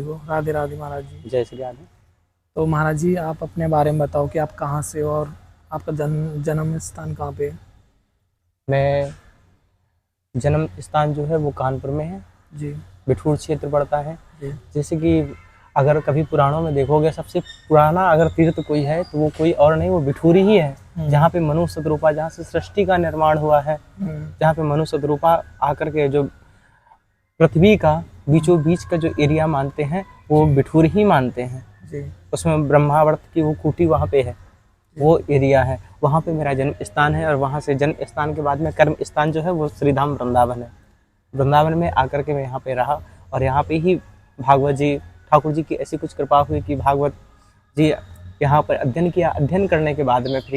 राधे राधे महाराज जी। जय श्री राधे। तो महाराज जी, आप अपने बारे में बताओ कि आप कहाँ से हो और आपका जन्म स्थान कहाँ पे है? मैं जन्म स्थान जो है वो कानपुर में है। जी बिठूर क्षेत्र पड़ता है। जी जैसे कि अगर कभी पुराणों में देखोगे, सबसे पुराना अगर तीर्थ कोई है तो वो कोई और नहीं, वो बिठूर ही है। जहाँ पे मनु शतरूपा, जहाँ से सृष्टि का निर्माण हुआ है, जहाँ पे मनु शतरूपा आकर के जो पृथ्वी का बीचों बीच का जो एरिया मानते हैं वो बिठूर ही मानते हैं। जी उसमें ब्रह्मावर्त की वो कुटी वहाँ पे है, वो एरिया है। वहाँ पे मेरा जन्म स्थान है और वहाँ से जन्म स्थान के बाद में कर्म स्थान जो है वो श्रीधाम वृंदावन है। वृंदावन में आकर के मैं यहाँ पे रहा और यहाँ पे ही भागवत जी, ठाकुर जी की ऐसी कुछ कृपा हुई कि भागवत जी यहाँ पर अध्ययन किया। अध्ययन करने के बाद में फिर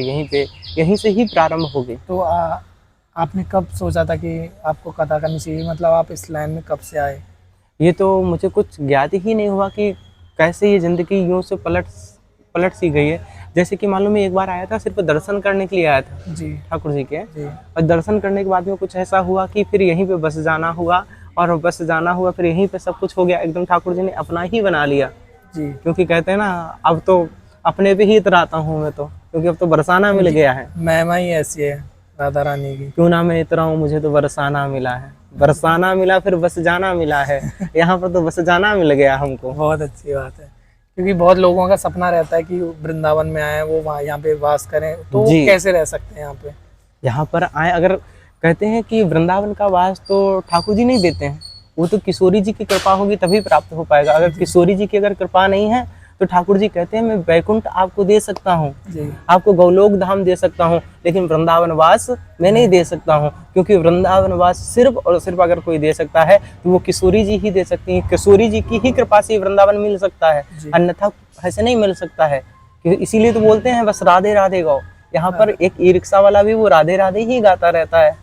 यहीं से ही प्रारंभ हो गई। तो आपने कब सोचा था कि आपको कथा करनी चाहिए? मतलब आप इस लाइन में कब से आए? ये तो मुझे कुछ ज्ञात ही नहीं हुआ कि कैसे ये ज़िंदगी यूँ से पलट सी गई है। जैसे कि मालूम है, एक बार आया था, सिर्फ दर्शन करने के लिए आया था जी ठाकुर जी के। जी और दर्शन करने के बाद में कुछ ऐसा हुआ कि फिर यहीं पे बस जाना हुआ, और बस जाना हुआ फिर यहीं पे सब कुछ हो गया। एकदम ठाकुर जी ने अपना ही बना लिया। जी। क्योंकि कहते हैं ना, अब तो अपने पे ही इतराता हूँ मैं तो, क्योंकि अब तो बरसाना मिल गया है। महिमा ही ऐसी है राधा रानी की। क्यों ना मैं इतराऊं, मुझे तो बरसाना मिला है। बरसाना मिला, फिर बस जाना मिला है। यहाँ पर तो बस जाना मिल गया हमको। बहुत अच्छी बात है, क्योंकि बहुत लोगों का सपना रहता है कि वृंदावन में आए, वो वहाँ यहाँ पे वास करें, तो वो कैसे रह सकते हैं यहाँ पे? यहाँ पर आए, अगर कहते हैं कि वृंदावन का वास तो ठाकुर जी नहीं देते हैं, वो तो किशोरी जी की कृपा होगी तभी प्राप्त हो पाएगा। अगर किशोरी जी की अगर कृपा नहीं है तो ठाकुर जी कहते हैं मैं वैकुंठ आपको दे सकता हूँ, आपको गौलोक धाम दे सकता हूँ, लेकिन वृंदावन वास मैं नहीं दे सकता हूँ। क्योंकि वृंदावन वास सिर्फ और सिर्फ अगर कोई दे सकता है तो वो किशोरी जी ही दे सकती हैं। किशोरी जी की ही कृपा से वृंदावन मिल सकता है, अन्यथा ऐसे नहीं मिल सकता है। इसीलिए तो बोलते हैं बस राधे राधे गाओ। यहाँ पर एक ई रिक्शा वाला भी वो राधे राधे ही गाता रहता है।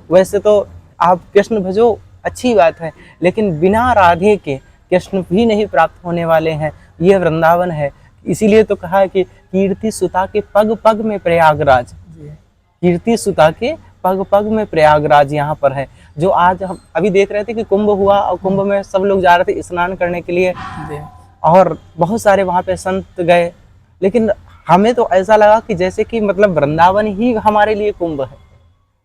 वैसे तो आप कृष्ण भजो, अच्छी बात है, लेकिन बिना राधे के कृष्ण भी नहीं प्राप्त होने वाले हैं। ये वृंदावन है। इसीलिए तो कहा है कि कीर्ति सुता के पग पग में प्रयागराज। कीर्ति सुता के पग पग में प्रयागराज यहाँ पर है। जो आज हम अभी देख रहे थे कि कुंभ हुआ और कुंभ में सब लोग जा रहे थे स्नान करने के लिए, और बहुत सारे वहाँ पे संत गए, लेकिन हमें तो ऐसा लगा कि जैसे कि मतलब वृंदावन ही हमारे लिए कुंभ है।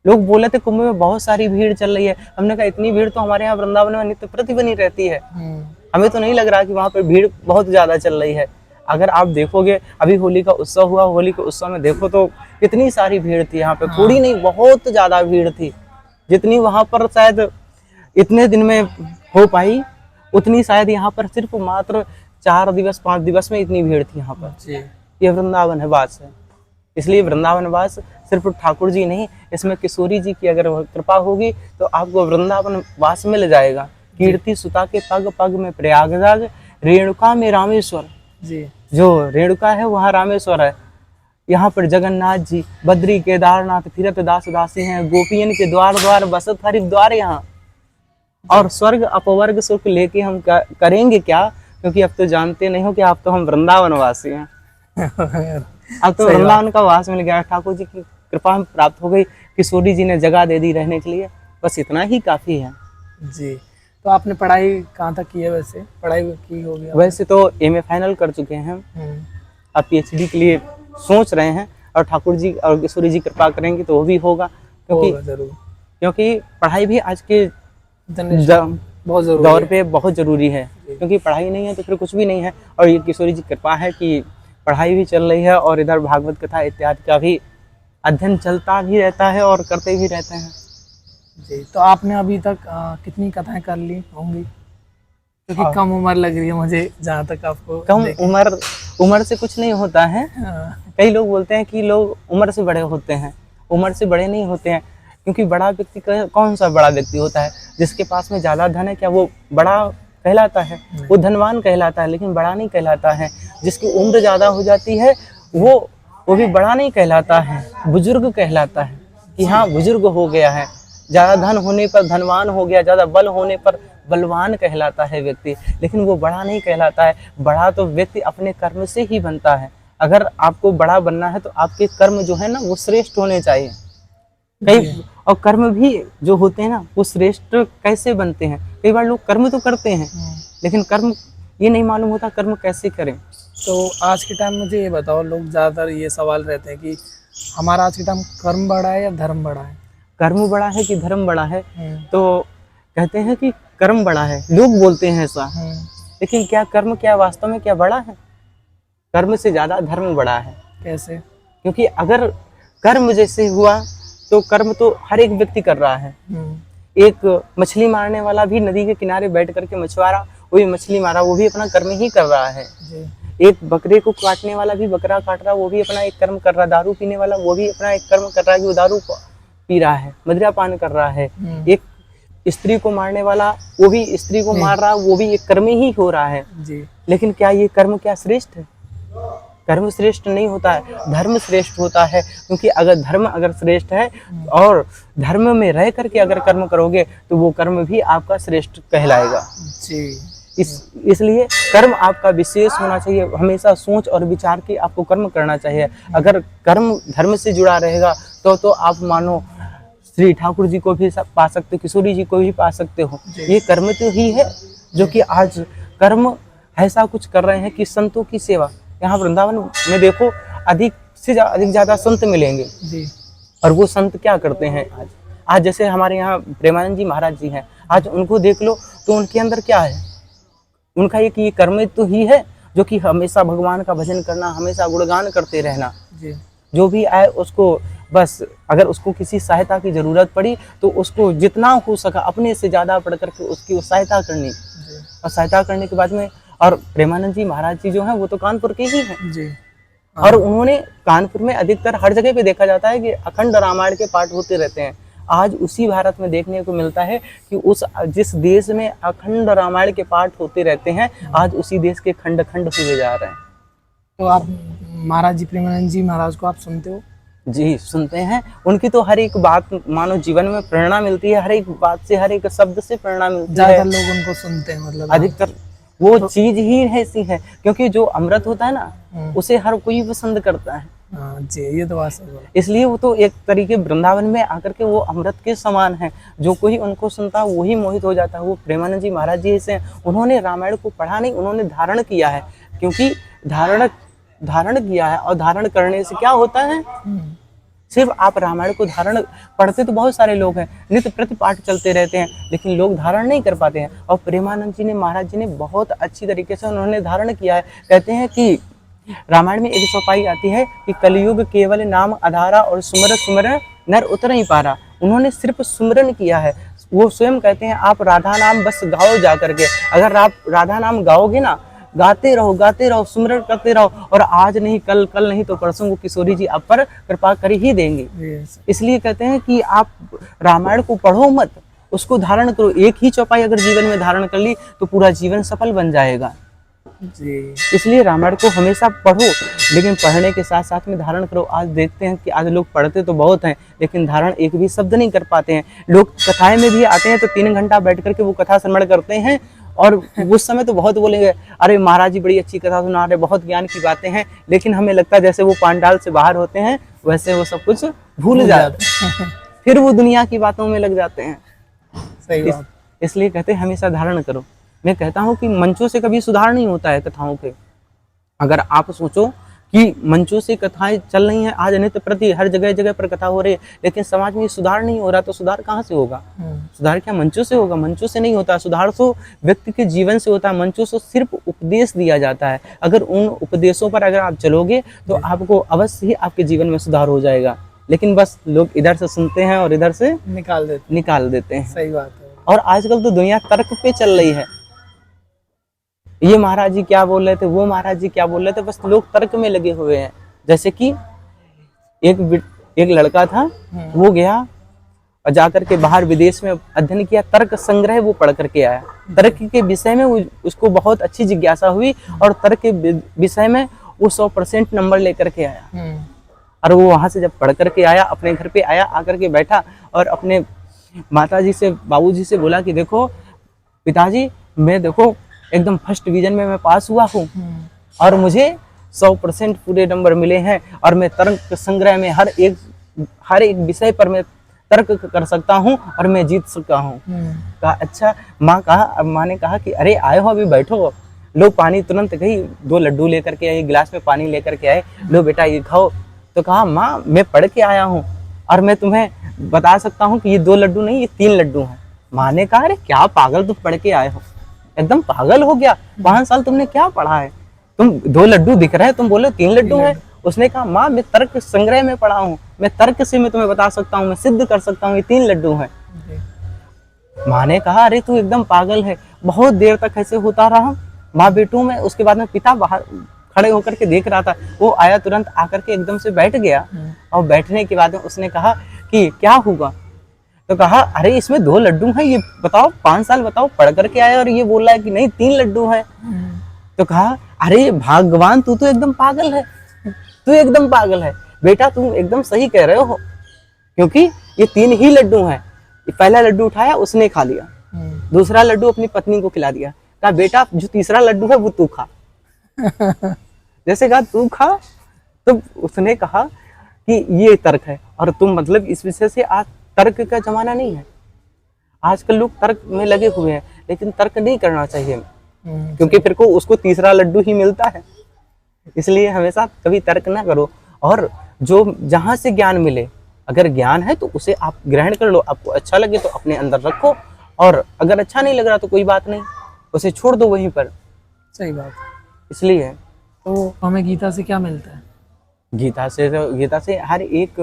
लोग बोले थे कुंभ में बहुत सारी भीड़ चल रही है। हमने कहा इतनी भीड़ तो हमारे यहाँ वृंदावन में नित्य प्रति बनी रहती है। हमें तो नहीं लग रहा कि वहाँ पर भीड़ बहुत ज्यादा चल रही है। अगर आप देखोगे, अभी होली का उत्सव हुआ, होली के उत्सव में देखो तो कितनी सारी भीड़ थी यहाँ पे। थोड़ी नहीं, बहुत ज्यादा भीड़ थी। जितनी वहाँ पर शायद इतने दिन में हो पाई, उतनी शायद यहाँ पर सिर्फ मात्र 4 दिवस 5 दिवस में इतनी भीड़ थी यहाँ पर। ये वृंदावन है वास है। इसलिए वृंदावन वास सिर्फ ठाकुर जी नहीं, इसमें किशोरी जी की अगर कृपा होगी तो आपको वृंदावन वास मिल जाएगा। कीर्ति सुता के पग पग में प्रयागराज, रेणुका में रामेश्वर। जो रेणुका है वहाँ रामेश्वर है। यहाँ पर जगन्नाथ जी, बद्री, केदारनाथ, फिरत दास दासी हैं, गोपियन के द्वार द्वार बसत हरिद्वार यहाँ। और स्वर्ग अपवर्ग सुख लेके हम करेंगे क्या? क्योंकि अब तो जानते नहीं हो कि आप तो हम वृंदावन वासी हैं। अब तो वृंदावन का वास मिल गया, ठाकुर जी की कृपा हम प्राप्त हो गई, किशोरी जी ने जगह दे दी रहने के लिए, बस इतना ही काफी है जी। तो आपने पढ़ाई कहाँ तक की है? वैसे पढ़ाई की होगी? वैसे तो एमए फाइनल कर चुके हैं। अब पीएचडी के लिए सोच रहे हैं, और ठाकुर जी और किशोरी जी कृपा करेंगे तो वो भी होगा। क्योंकि पढ़ाई भी आज के दौर पे बहुत जरूरी है। क्योंकि पढ़ाई नहीं है तो फिर कुछ भी नहीं है। और ये किशोरी जी कृपा है कि पढ़ाई भी चल रही है और इधर भागवत कथा इत्यादि का भी अध्ययन चलता भी रहता है और करते भी रहते हैं जी। तो आपने अभी तक कितनी कथाएं कर ली होंगी? क्योंकि कम उम्र लग रही है मुझे, जहाँ तक आपको। कम उम्र से कुछ नहीं होता है। कई लोग बोलते हैं कि लोग उम्र से बड़े होते हैं, उम्र से बड़े नहीं होते हैं। क्योंकि बड़ा व्यक्ति कौन सा बड़ा व्यक्ति होता है? जिसके पास में ज्यादा धन है, क्या वो बड़ा कहलाता है? वो धनवान कहलाता है, लेकिन बड़ा नहीं कहलाता है। जिसकी उम्र ज्यादा हो जाती है वो भी बड़ा नहीं कहलाता है, बुजुर्ग कहलाता है कि हाँ बुजुर्ग हो गया है। ज्यादा धन होने पर धनवान हो गया, ज्यादा बल होने पर बलवान कहलाता है व्यक्ति, लेकिन वो बड़ा नहीं कहलाता है। बड़ा तो व्यक्ति अपने कर्म से ही बनता है। अगर आपको बड़ा बनना है तो आपके कर्म जो है ना वो श्रेष्ठ होने चाहिए। और कर्म भी जो होते हैं ना वो श्रेष्ठ कैसे बनते हैं? कई बार लोग कर्म तो करते हैं, लेकिन कर्म ये नहीं मालूम होता कर्म कैसे करें। तो आज के टाइम मुझे ये बताओ, लोग ज़्यादातर ये सवाल रहते हैं कि हमारा आज के टाइम कर्म बड़ा है या धर्म बड़ा है? कर्म बड़ा है कि धर्म बड़ा है, हम्म, तो कहते हैं कि कर्म बड़ा है, लोग बोलते हैं ऐसा, हम्म, लेकिन क्या कर्म क्या वास्तव में क्या बड़ा है? कर्म से ज्यादा धर्म बड़ा है। कैसे? क्योंकि अगर कर्म जैसे हुआ तो कर्म तो हर एक व्यक्ति कर रहा है। एक मछली मारने वाला भी नदी के किनारे बैठ करके मछुआरा वो भी मछली मारा, वो भी अपना कर्म ही कर रहा है। जी। एक बकरे को काटने वाला भी बकरा काट रहा, वो भी अपना एक कर्म कर रहा। दारू पीने वाला वो भी अपना एक कर्म कर रहा है कि वो दारू पी रहा है, मदिरा पान कर रहा है। एक स्त्री को मारने वाला वो भी स्त्री को मार रहा, वो भी एक कर्म ही हो रहा है। जी। लेकिन क्या ये कर्म क्या श्रेष्ठ है? कर्म श्रेष्ठ नहीं होता है, धर्म श्रेष्ठ होता है। क्योंकि अगर धर्म अगर श्रेष्ठ है और धर्म में रह करके अगर कर्म करोगे तो वो कर्म भी आपका श्रेष्ठ कहलाएगा। जी। इसलिए कर्म आपका विशेष होना चाहिए। हमेशा सोच और विचार के आपको कर्म करना चाहिए। अगर कर्म धर्म से जुड़ा रहेगा तो आप मानो श्री ठाकुर जी को भी पा सकते हो, किशोरी जी को भी पा सकते हो। ये कर्म तो ही है जो कि आज कर्म ऐसा कुछ कर रहे हैं कि संतों की सेवा। यहाँ वृंदावन में देखो अधिक से अधिक ज्यादा संत मिलेंगे। जी। और वो संत क्या करते हैं आज जैसे हमारे यहाँ प्रेमानंद जी महाराज जी हैं, आज उनको देख लो तो उनके अंदर क्या है? उनका ये कर्म तो ही है जो कि हमेशा भगवान का भजन करना, हमेशा गुणगान करते रहना। जी। जो भी आए उसको बस, अगर उसको किसी सहायता की जरूरत पड़ी तो उसको जितना हो सका अपने से ज्यादा पढ़ करके उसकी सहायता करनी। और सहायता करने के बाद में, और प्रेमानंद जी महाराज जी जो हैं वो तो कानपुर के ही हैं। जी। और उन्होंने कानपुर में अधिकतर हर जगह पे देखा जाता है कि अखंड रामायण के पाठ होते रहते हैं। आज उसी भारत में देखने को मिलता है कि जिस देश में अखंड रामायण के पाठ होते रहते हैं, आज उसी देश के खंड खंड हुए जा रहे हैं। तो आप महाराज जी प्रेमानंद जी महाराज को आप सुनते हो? जी सुनते हैं। उनकी तो हर एक बात मानो जीवन में प्रेरणा मिलती है, हर एक बात से, हर एक शब्द से प्रेरणा मिलती है। ज्यादातर लोग उनको सुनते हैं, मतलब अधिकतर वो चीज ही ऐसी है। क्योंकि जो अमृत होता है ना उसे हर कोई पसंद करता है। जी, ये तो बात है। इसलिए वो तो एक तरीके वृंदावन में आकर के वो अमृत के समान है। जो कोई उनको सुनता है वही मोहित हो जाता है। वो प्रेमानंद जी महाराज जी ऐसे हैं, उन्होंने रामायण को पढ़ा नहीं, उन्होंने धारण किया है। क्योंकि धारण किया है, और धारण करने से क्या होता है? सिर्फ आप रामायण को धारण पढ़ते तो बहुत सारे लोग हैं, नित्य प्रति पाठ चलते रहते हैं, लेकिन लोग धारण नहीं कर पाते हैं। और प्रेमानंद जी ने महाराज जी ने बहुत अच्छी तरीके से उन्होंने धारण किया है। कहते हैं कि रामायण में एक चौपाई आती है कि कलयुग केवल नाम आधारा और सुमर सुमर नर उतर ही पारा। उन्होंने सिर्फ सुमरन किया है। वो स्वयं कहते हैं आप राधा नाम बस गाओ जा करके। अगर आप राधा नाम गाओगे ना, गाते रहो, सुमरन करते रहो, और आज नहीं कल, कल नहीं तो परसों को किशोरी जी आप पर कृपा कर ही देंगे। इसलिए कहते हैं कि आप रामायण को पढ़ो मत, उसको धारण करो। एक ही चौपाई अगर जीवन में धारण कर ली तो पूरा जीवन सफल बन जाएगा। जी। इसलिए रामायण को हमेशा पढ़ो, लेकिन पढ़ने के साथ साथ में धारण करो। आज देखते हैं कि आज लोग पढ़ते तो बहुत हैं, लेकिन धारण एक भी शब्द नहीं कर पाते हैं। लोग कथाएं में भी आते हैं तो 3 घंटा बैठ करके वो कथा श्रवण करते हैं, और उस समय तो बहुत बोलेंगे अरे महाराज जी बड़ी अच्छी कथा सुना रहे, बहुत ज्ञान की बातें हैं। लेकिन हमें लगता है जैसे वो पांडाल से बाहर होते हैं वैसे वो सब कुछ भूल जाते हैं। फिर वो दुनिया की बातों में लग जाते हैं। सही बात। इसलिए कहते हैं हमेशा धारण करो। मैं कहता हूँ कि मंचों से कभी सुधार नहीं होता है कथाओं पे। अगर आप सोचो कि मंचों से कथाएं चल रही हैं, आज नित्य प्रति हर जगह जगह पर कथा हो रही है, लेकिन समाज में सुधार नहीं हो रहा, तो सुधार कहाँ से होगा? सुधार क्या मंचों से होगा? मंचों से नहीं होता। सुधार तो व्यक्ति के जीवन से होता है। मंचों से सिर्फ उपदेश दिया जाता है। अगर उन उपदेशों पर अगर आप चलोगे तो आपको अवश्य ही आपके जीवन में सुधार हो जाएगा। लेकिन बस लोग इधर से सुनते हैं और इधर से निकाल देते हैं। सही बात है। और आजकल तो दुनिया तर्क पे चल रही है। ये महाराज जी क्या बोल रहे थे, वो महाराज जी क्या बोल रहे थे, बस लोग तर्क में लगे हुए हैं। जैसे कि एक लड़का था, वो गया और जाकर के बाहर विदेश में अध्ययन किया, तर्क संग्रह वो पढ़ करके आया। तर्क के विषय में उसको बहुत अच्छी जिज्ञासा हुई और तर्क के विषय में वो 100% नंबर लेकर के आया। और वो वहां से जब पढ़ करके आया, अपने घर पे आया, आकर के बैठा और अपने माताजी से, बाबूजी से बोला कि देखो पिताजी, मैं देखो एकदम फर्स्ट डिवीजन में मैं पास हुआ हूँ और मुझे 100% पूरे नंबर मिले हैं, और मैं तर्क संग्रह में हर एक विषय पर मैं तर्क कर सकता हूँ और मैं जीत सकता हूँ। कहा अच्छा। माँ ने कहा कि अरे आए हो, अभी बैठो। लो पानी तुरंत गई, 2 लड्डू लेकर के आई, गिलास में पानी लेकर के आए, लो बेटा ये खाओ। तो कहा माँ मैं पढ़ के आया हूँ और मैं तुम्हें बता सकता हूँ कि ये 2 लड्डू नहीं, ये 3 लड्डू हैं। माँ ने कहा अरे क्या पागल तुम पढ़ के आए हो, एकदम पागल हो गया, 5 साल तुमने क्या पढ़ा है, तुम 2 लड्डू दिख रहे हैं तुम बोले 3 लड्डू है। उसने कहा माँ मैं तर्क संग्रह में पढ़ा हूँ, मैं तर्क से मैं तुम्हें बता सकता हूँ, मैं सिद्ध कर सकता हूँ ये 3 लड्डू हैं। माँ ने कहा अरे तू एकदम पागल है। बहुत देर तक ऐसे होता रहा माँ बेटों में। उसके बाद में पिता बाहर खड़े होकर के देख रहा था, वो आया तुरंत आकर के एकदम से बैठ गया। और बैठने के बाद में उसने कहा कि क्या होगा, तो कहा अरे इसमें 2 लड्डू हैं, ये बताओ 5 साल बताओ पढ़ करके आया और ये बोल रहा है कि नहीं 3 लड्डू हैं। तो कहा अरे भगवान तू तो एकदम पागल है, तू एकदम पागल है बेटा, तू एकदम सही कह रहे हो, क्योंकि ये 3 ही लड्डू हैं। पहला लड्डू उठाया उसने खा लिया, दूसरा लड्डू अपनी पत्नी को खिला दिया, कहा बेटा जो तीसरा लड्डू है वो तू खा। जैसे कहा तू खा, तो उसने कहा कि ये तर्क है और तुम मतलब इस विषय से, आज तर्क का जमाना नहीं है, आजकल लोग तर्क में लगे हुए हैं, लेकिन तर्क नहीं करना चाहिए क्योंकि फिर को उसको तीसरा लड्डू ही मिलता है। इसलिए हमेशा कभी तर्क ना करो, और जो जहां से ज्ञान मिले, अगर ज्ञान है तो उसे आप ग्रहण कर लो, आपको अच्छा लगे तो अपने अंदर रखो, और अगर अच्छा नहीं लग रहा तो कोई बात नहीं, उसे छोड़ दो वहीं पर। सही बात। इसलिए तो हमें गीता से क्या मिलता है? गीता से हर एक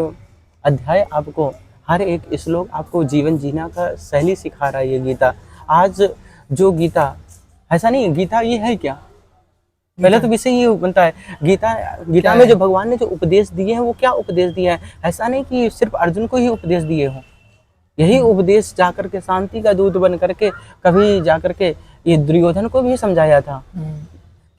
अध्याय आपको, हर एक श्लोक आपको जीवन जीना का शैली सिखा रहा है ये गीता। आज जो गीता, ऐसा नहीं गीता ये है क्या, पहले तो विषय ये बनता है गीता में जो भगवान ने जो उपदेश दिए हैं वो क्या उपदेश दिया है। ऐसा नहीं कि सिर्फ अर्जुन को ही उपदेश दिए हों, यही उपदेश जाकर के शांति का दूत बन करके कभी जाकर के ये दुर्योधन को भी समझाया था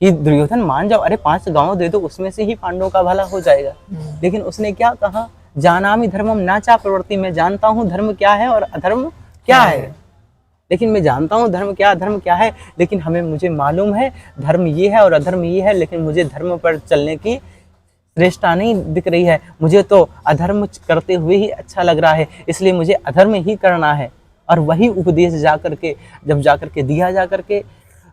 कि दुर्योधन मान जाओ, अरे 5 गांव दे दो, उसमें से ही पांडवों का भला हो जाएगा। लेकिन उसने क्या कहा, जानामि धर्मम नाचा प्रवृत्ति, मैं जानता हूँ धर्म क्या है और अधर्म क्या है, लेकिन मैं जानता हूँ धर्म क्या है, लेकिन मुझे मालूम है धर्म ये है और अधर्म ये है, लेकिन मुझे धर्म पर चलने की श्रेष्ठता नहीं दिख रही है, मुझे तो अधर्म करते हुए ही अच्छा लग रहा है, इसलिए मुझे अधर्म ही करना है। और वही उपदेश जब जाकर के दिया जाकर के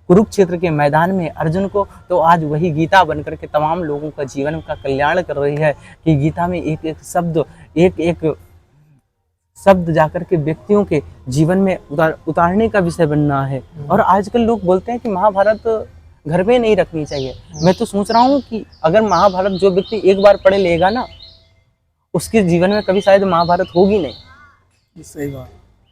कुरुक्षेत्र के मैदान में अर्जुन को, तो आज वही गीता बनकर के तमाम लोगों का जीवन का कल्याण कर रही है कि गीता में एक एक शब्द जाकर के व्यक्तियों के जीवन में उतारने का विषय बनना है। और आजकल लोग बोलते हैं कि महाभारत घर में नहीं रखनी चाहिए। मैं तो सोच रहा हूँ कि अगर महाभारत जो व्यक्ति एक बार पढ़ लेगा ना, उसके जीवन में कभी शायद महाभारत होगी नहीं। सही बात।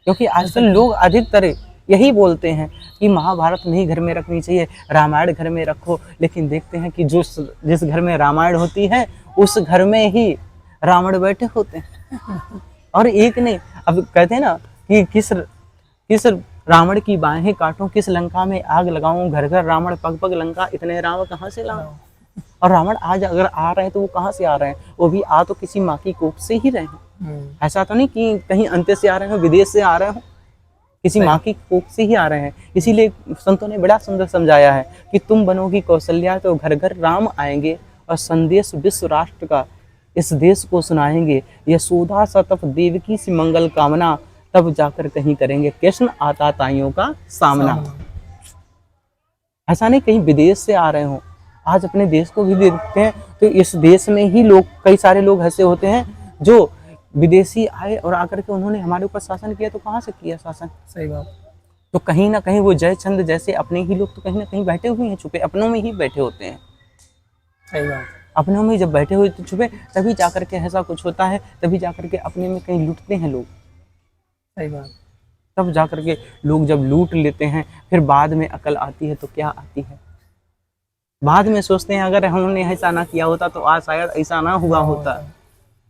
क्योंकि आजकल लोग अधिकतर यही बोलते हैं कि महाभारत नहीं घर में रखनी चाहिए, रामायण घर में रखो, लेकिन देखते हैं कि जिस घर में रामायण होती है उस घर में ही रावण बैठे होते हैं। और एक नहीं, अब कहते हैं ना कि किस रावण की बाहें काटूं, किस लंका में आग लगाऊं, घर घर रावण पग पग लंका, इतने रावण कहाँ से लाऊं। और रावण आज अगर आ रहे हैं तो वो कहाँ से आ रहे हैं, वो भी आ तो किसी माँ की कोख से ही रहे हैं। ऐसा तो नहीं कि कहीं अंत्य से आ रहे हो, विदेश से आ रहे हो, किसी माँ की कोख से ही आ रहे हैं। इसीलिए संतों ने बड़ा सुंदर समझाया है कि तुम बनोगी कौशल्या तो घर घर राम आएंगे, और संदेश विश्व राष्ट्र का इस देश को सुनाएंगे, यशोदा सतप देवकी सी मंगल कामना, तब जाकर कहीं करेंगे कृष्ण आता ताइयों का सामना। ऐसा नहीं कहीं विदेश से आ रहे हो, आज अपने देश को भी देखते हैं तो इस देश में ही लोग, कई सारे लोग ऐसे होते हैं जो विदेशी आए और आकर के उन्होंने हमारे ऊपर शासन किया, तो कहाँ से किया शासन। सही बात। तो कहीं ना कहीं वो जयचंद जैसे अपने ही लोग तो कहीं ना कहीं बैठे हुए हैं, छुपे अपनों में ही बैठे होते हैं। सही बात। अपनों में जब बैठे हुए तो छुपे, तभी जाकर के ऐसा कुछ होता है, तभी जाकर के अपने में कहीं लूटते हैं लोग। सही बात। तब जाकर के लोग जब लूट लेते हैं, फिर बाद में अकल आती है तो क्या आती है, बाद में सोचते हैं अगर हमने ऐसा ना किया होता तो आज शायद ऐसा ना हुआ होता।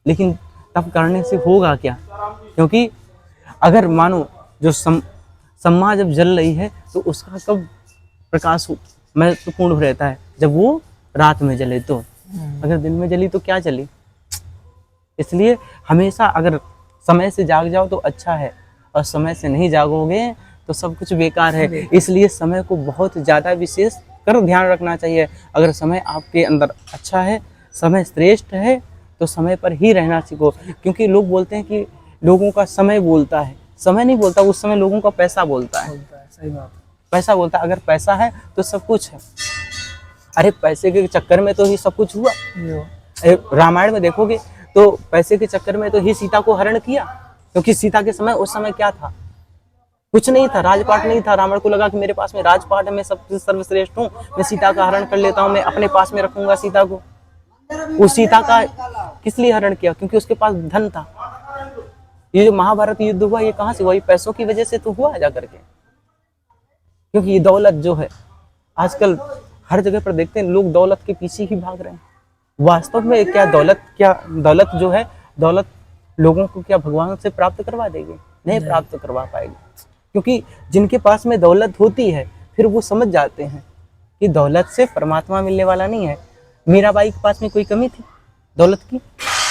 लेकिन तब करने से होगा क्या, क्योंकि अगर मानो जो सम्मा जब जल रही है तो उसका कब प्रकाश महत्वपूर्ण रहता है, जब वो रात में जले। तो अगर दिन में जली तो क्या जली। इसलिए हमेशा अगर समय से जाग जाओ तो अच्छा है, और समय से नहीं जागोगे तो सब कुछ बेकार है। इसलिए समय को बहुत ज़्यादा विशेष कर ध्यान रखना चाहिए। अगर समय आपके अंदर अच्छा है, समय श्रेष्ठ है, तो समय पर ही रहना सीखो। क्योंकि लोग बोलते हैं कि लोगों का समय बोलता है, समय नहीं बोलता, उस समय लोगों का पैसा बोलता है। सही बात। पैसा बोलता है, अगर पैसा है तो सब कुछ है। अरे पैसे के चक्कर में तो ही सब कुछ हुआ। रामायण में देखोगे तो पैसे के चक्कर में तो ही सीता को हरण किया, क्योंकि सीता के समय उस समय क्या था, कुछ नहीं था, राजपाट नहीं था। रावण को लगा कि मेरे पास में राजपाट है, मैं सबसे सर्वश्रेष्ठ हूँ, मैं सीता का हरण कर लेता हूँ, मैं अपने पास में रखूंगा सीता को। उस सीता का किस लिए हरण किया? क्योंकि उसके पास धन था। ये जो महाभारत युद्ध हुआ ये कहाँ से हुआ? ये पैसों की वजह से तो हुआ जा करके, क्योंकि ये दौलत जो है आजकल हर जगह पर देखते हैं लोग दौलत के पीछे ही भाग रहे हैं। वास्तव में क्या दौलत जो है, दौलत लोगों को क्या भगवान से प्राप्त करवा देगी? नहीं प्राप्त करवा पाएगी, क्योंकि जिनके पास में दौलत होती है फिर वो समझ जाते हैं कि दौलत से परमात्मा मिलने वाला नहीं है। मीराबाई के पास में कोई कमी थी दौलत की?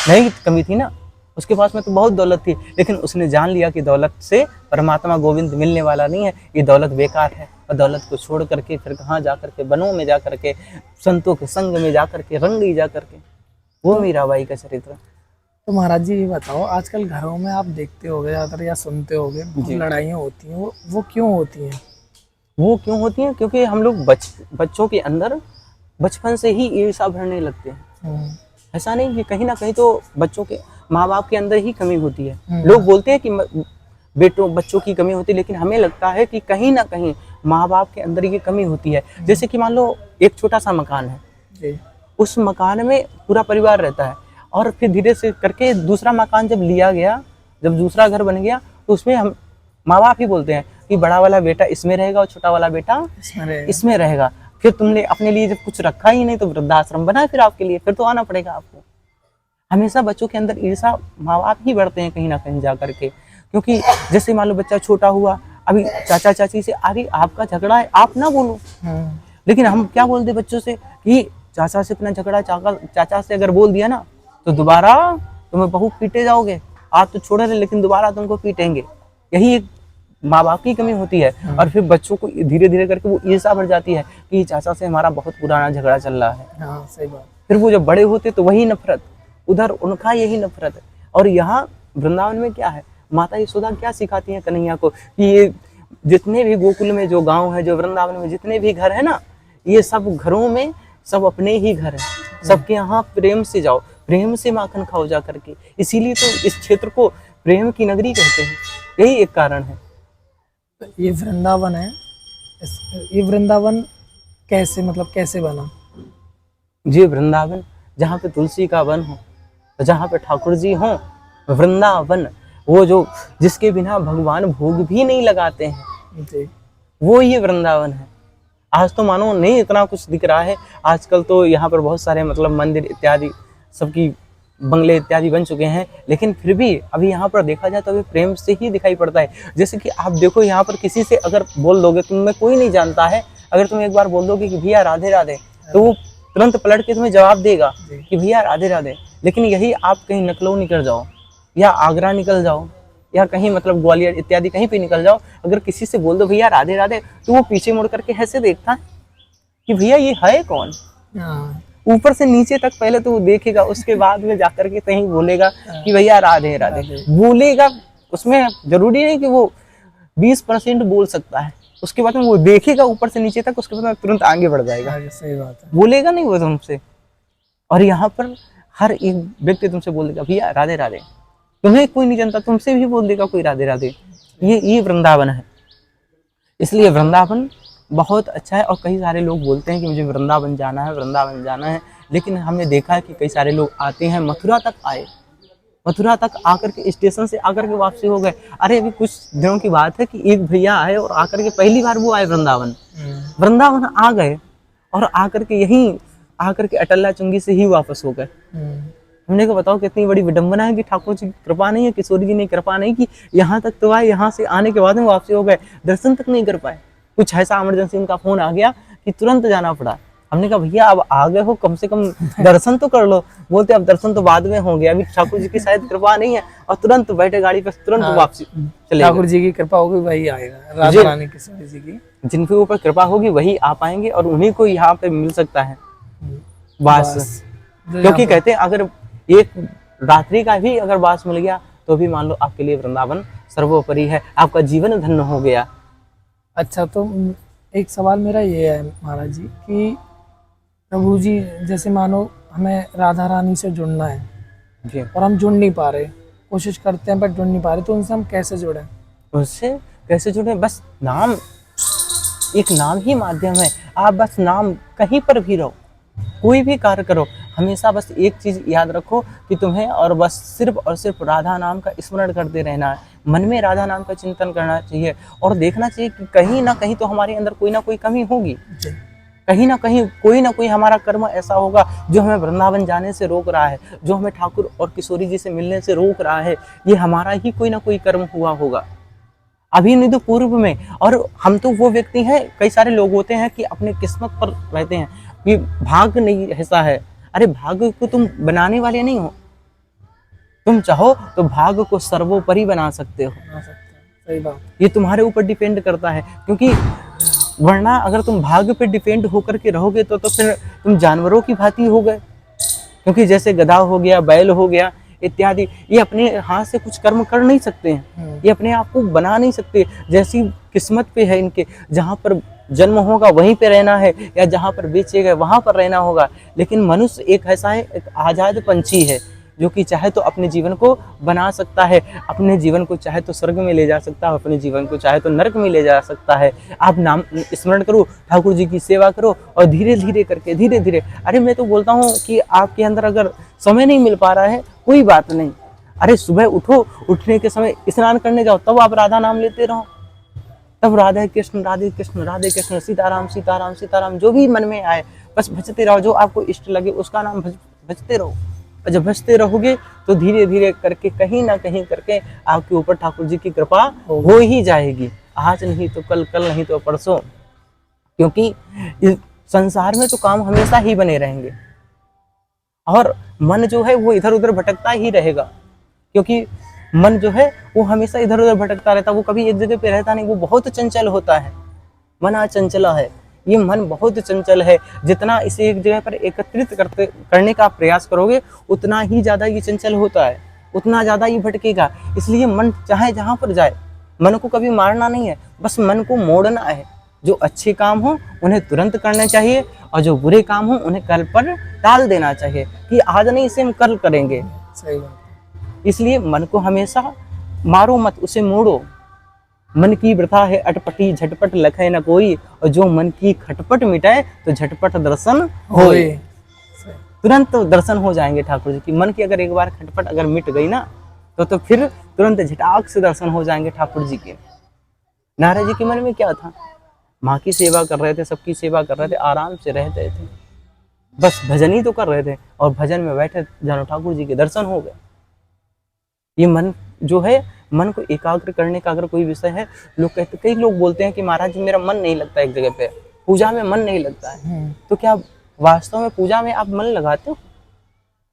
नहीं कमी थी ना, उसके पास में तो बहुत दौलत थी, लेकिन उसने जान लिया कि दौलत से परमात्मा गोविंद मिलने वाला नहीं है, ये दौलत बेकार है। और दौलत को छोड़ करके फिर कहाँ जा करके, वनों में जा करके, संतों के संग में जा करके, रंगी जा करके, वो मीराबाई का चरित्र। तो महाराज जी ये बताओ, आजकल घरों में आप देखते होगे ज़्यादातर या सुनते होगे लड़ाइयाँ होती हैं, वो क्यों होती हैं? वो क्यों होती हैं? क्योंकि हम लोग बच्चों के अंदर बचपन से ही ईर्ष्या भरने लगते हैं। ऐसा नहीं कि कहीं ना कहीं तो बच्चों के माँ बाप के अंदर ही कमी होती है। लोग बोलते हैं कि बच्चों की कमी होती है, लेकिन हमें लगता है कि कहीं ना कहीं माँ बाप के अंदर ये कमी होती है। जैसे कि मान लो एक छोटा सा मकान है, उस मकान में पूरा परिवार रहता है, और फिर धीरे से करके दूसरा मकान जब लिया गया, जब दूसरा घर बन गया, तो उसमें हम माँ बाप ही बोलते हैं कि बड़ा वाला बेटा इसमें रहेगा और छोटा वाला बेटा इसमें रहेगा। फिर तुमने अपने लिए जब कुछ रखा ही नहीं तो वृद्धाश्रम बना फिर आपके लिए, फिर तो आना पड़ेगा आपको। हमेशा बच्चों के अंदर ईर्ष्या माँ बाप ही बढ़ते हैं कहीं ना कहीं जा करके, क्योंकि जैसे मान लो बच्चा छोटा हुआ, अभी चाचा चाची से अरे आपका झगड़ा है आप ना बोलो, लेकिन हम क्या बोलते बच्चों से कि चाचा से अपना झगड़ा चाचा से अगर बोल दिया ना तो दोबारा तुम्हें बहुत पीटे जाओगे, आज तो छोड़ रहे लेकिन दोबारा तुमको पीटेंगे। यही एक माँ बाप की कमी होती है। और फिर बच्चों को धीरे धीरे करके वो ईर्ष्या बढ़ जाती है कि चाचा से हमारा बहुत पुराना झगड़ा चल रहा है। हाँ, सही बात। फिर वो जब बड़े होते तो वही नफरत, उधर उनका यही नफरत है। और यहाँ वृंदावन में क्या है, माता यशोदा क्या सिखाती है कन्हैया को कि ये जितने भी गोकुल में जो गांव है, जो वृंदावन में जितने भी घर है ना, ये सब घरों में सब अपने ही घर है, सबके यहाँ प्रेम से जाओ, प्रेम से माखन खाओ जा करके। इसीलिए तो इस क्षेत्र को प्रेम की नगरी कहते हैं, यही एक कारण है। ये वृंदावन है, ये वृंदावन कैसे, मतलब कैसे बना? ये वृंदावन जहाँ पे तुलसी का वन हो, जहाँ पे ठाकुर जी हों, वृंदावन वो जो जिसके बिना भगवान भोग भी नहीं लगाते हैं जी, वो ये वृंदावन है। आज तो मानो नहीं इतना कुछ दिख रहा है, आजकल तो यहाँ पर बहुत सारे मतलब मंदिर इत्यादि सबकी बंगले इत्यादि बन चुके हैं, लेकिन फिर भी अभी यहाँ पर देखा जाए तो अभी प्रेम से ही दिखाई पड़ता है। जैसे कि आप देखो यहाँ पर किसी से अगर बोल दोगे, तुम्हें कोई नहीं जानता है, अगर तुम एक बार बोल दोगे कि भैया राधे राधे, तो वो तुरंत पलट के तुम्हें जवाब देगा कि भैया राधे राधे। लेकिन यही आप कहीं लखनऊ निकल जाओ या आगरा निकल जाओ या कहीं मतलब ग्वालियर इत्यादि कहीं पे निकल जाओ, अगर किसी से बोल दो भैया राधे राधे, तो वो पीछे मुड़ करके ऐसे देखता है कि भैया ये है कौन। ऊपर से नीचे तक पहले तो वो देखेगा, उसके बाद में जाकर के कहीं बोलेगा कि भैया राधे राधे बोलेगा। उसमें जरूरी नहीं कि वो 20% बोल सकता है, उसके बाद में वो देखेगा ऊपर से नीचे तक, उसके बाद में तुरंत आगे बढ़ जाएगा। सही बात है, बोलेगा बोलेगा नहीं वो तुमसे। और यहाँ पर हर एक व्यक्ति तुमसे बोल देगा भैया राधे राधे, तुम्हें कोई नहीं जानता, तुमसे भी बोल देगा कोई राधे राधे। ये वृंदावन है। इसलिए वृंदावन बहुत अच्छा है। और कई सारे लोग बोलते हैं कि मुझे वृंदावन जाना है, वृंदावन जाना है, लेकिन हमने देखा है कि कई सारे लोग आते हैं, मथुरा तक आए, मथुरा तक आकर के स्टेशन से आकर के वापसी हो गए। अरे अभी कुछ दिनों की बात है कि एक भैया आए और आकर के पहली बार वो आए वृंदावन आ गए और आकर के यहीं आकर के अटल्ला चुंगी से ही वापस हो गए। हमने कहा बताओ कितनी बड़ी विडंबना है कि ठाकुर जी की कृपा नहीं है, किशोरी जी ने कृपा नहीं की, यहाँ तक तो आए, यहाँ से आने के बाद में वापसी हो गए, दर्शन तक नहीं कर पाए। कुछ ऐसा इमरजेंसी उनका फोन आ गया कि तुरंत जाना पड़ा। हमने कहा भैया अब आ गए हो, कम से कम दर्शन तो कर लो। बोलते अब दर्शन तो बाद में होंगे, अभी ठाकुर जी की शायद कृपा नहीं है। और तुरंत बैठे गाड़ी पर, तुरंत वापसी चले। ठाकुर जी की कृपा होगी वही आएगा, राधा रानी किशोरी जी की जिनके ऊपर कृपा होगी वही आ पाएंगे और उन्हीं को यहाँ पे मिल सकता है वास। क्योंकि कहते हैं अगर एक रात्रि का भी अगर वास मिल गया तो भी मान लो आपके लिए वृंदावन सर्वोपरि है, आपका जीवन धन्य हो गया। अच्छा, तो एक सवाल मेरा ये है महाराज जी कि प्रभु जी जैसे मानो हमें राधा रानी से जुड़ना है जी। और हम जुड़ नहीं पा रहे, कोशिश करते हैं बट जुड़ नहीं पा रहे, तो उनसे हम कैसे जुड़ें? उससे कैसे जुड़े? बस नाम, एक नाम ही माध्यम है। आप बस नाम, कहीं पर भी रहो, कोई भी कार्य करो, हमेशा बस एक चीज याद रखो कि तुम्हें और बस सिर्फ और सिर्फ राधा नाम का स्मरण करते रहना है। मन में राधा नाम का चिंतन करना चाहिए और देखना चाहिए कि कहीं ना कहीं तो हमारे अंदर कोई ना कोई कमी होगी, जी। कहीं ना कोई हमारा कर्म ऐसा होगा जो हमें वृंदावन जाने से रोक रहा है, जो हमें ठाकुर और किशोरी जी से मिलने से रोक रहा है। ये हमारा ही कोई ना कोई कर्म हुआ होगा, अभी नहीं तो पूर्व में। और हम तो वो व्यक्ति हैं, कई सारे लोग होते हैं कि अपने किस्मत पर रहते हैं कि भाग्य नहीं ऐसा है। अरे भाग्य को तुम बनाने वाले नहीं हो, तुम चाहो तो भाग्य को सर्वोपरि बना सकते हो। बना सकते हैं, सही बात। ये तुम्हारे ऊपर डिपेंड करता है, क्योंकि वरना अगर तुम भाग्य पे डिपेंड होकर के रहोगे तो फिर तुम जानवरों की भांति हो गए। क्योंकि जैसे गधा हो गया, बैल हो गया इत्यादि, ये अपने हाथ से कुछ कर्म कर नहीं सकते हैं, ये अपने आप को बना नहीं सकते। जैसी किस्मत पे है इनके, जहाँ पर जन्म होगा वहीं पे रहना है, या जहाँ पर बेचे गए वहाँ पर रहना होगा। लेकिन मनुष्य एक ऐसा है, एक आजाद पंछी है जो कि चाहे तो अपने जीवन को बना सकता है, अपने जीवन को चाहे तो स्वर्ग में ले जा सकता है, अपने जीवन को चाहे तो नरक में ले जा सकता है। आप नाम स्मरण करो, ठाकुर जी की सेवा करो और धीरे धीरे करके, धीरे धीरे। अरे मैं तो बोलता हूँ कि आपके अंदर अगर समय नहीं मिल पा रहा है, कोई बात नहीं, अरे सुबह उठो, उठने के समय स्नान करने जाओ, तब आप राधा नाम लेते रहो, तब राधे कृष्ण राधे कृष्ण राधे कृष्ण, सीताराम सीताराम सीताराम, जो भी मन में आए बस भजते रहो, जो आपको इष्ट लगे उसका नाम भजते रहो। और जब भजते रहोगे तो धीरे धीरे करके, कहीं ना कहीं करके आपके ऊपर ठाकुर जी की कृपा हो ही जाएगी। आज नहीं तो कल, कल नहीं तो परसों, क्योंकि इस संसार में तो काम हमेशा ही बने रहेंगे और मन जो है वो इधर उधर भटकता ही रहेगा। क्योंकि मन जो है वो हमेशा इधर उधर भटकता रहता है, वो कभी एक जगह पे रहता नहीं, वो बहुत चंचल होता है। मन अचंचला है, ये मन बहुत चंचल है। जितना इसे एक जगह पर एकत्रित करने का प्रयास करोगे, उतना ही ज्यादा ये चंचल होता है, उतना ज्यादा ये भटकेगा। इसलिए मन चाहे जहां पर जाए, मन को कभी मारना नहीं है, बस मन को मोड़ना है। जो अच्छे काम हो उन्हें तुरंत करना चाहिए और जो बुरे काम हो उन्हें कल पर टाल देना चाहिए कि आज नहीं, इसे हम कल करेंगे। सही बात। इसलिए मन को हमेशा मारो मत, उसे मोड़ो। मन की वृथा है अटपटी, झटपट लखे न कोई, और जो मन की खटपट मिटाए तो झटपट दर्शन होए। तुरंत दर्शन हो जाएंगे ठाकुर जी की। मन की अगर एक बार खटपट अगर मिट गई ना, तो फिर तुरंत झटाक से दर्शन हो जाएंगे ठाकुर जी के। नारद जी के मन में क्या था? माँ की सेवा कर रहे थे, सबकी सेवा कर रहे थे, आराम से रहते थे, बस भजन ही तो कर रहे थे, और भजन में बैठे जानो ठाकुर जी के दर्शन हो गए। ये मन जो है, मन को एकाग्र करने का अगर कोई विषय है, लोग कहते, कई लोग बोलते हैं कि महाराज जी मेरा मन नहीं लगता एक जगह पे, पूजा में मन नहीं लगता है। तो क्या वास्तव में पूजा में आप मन लगाते हो?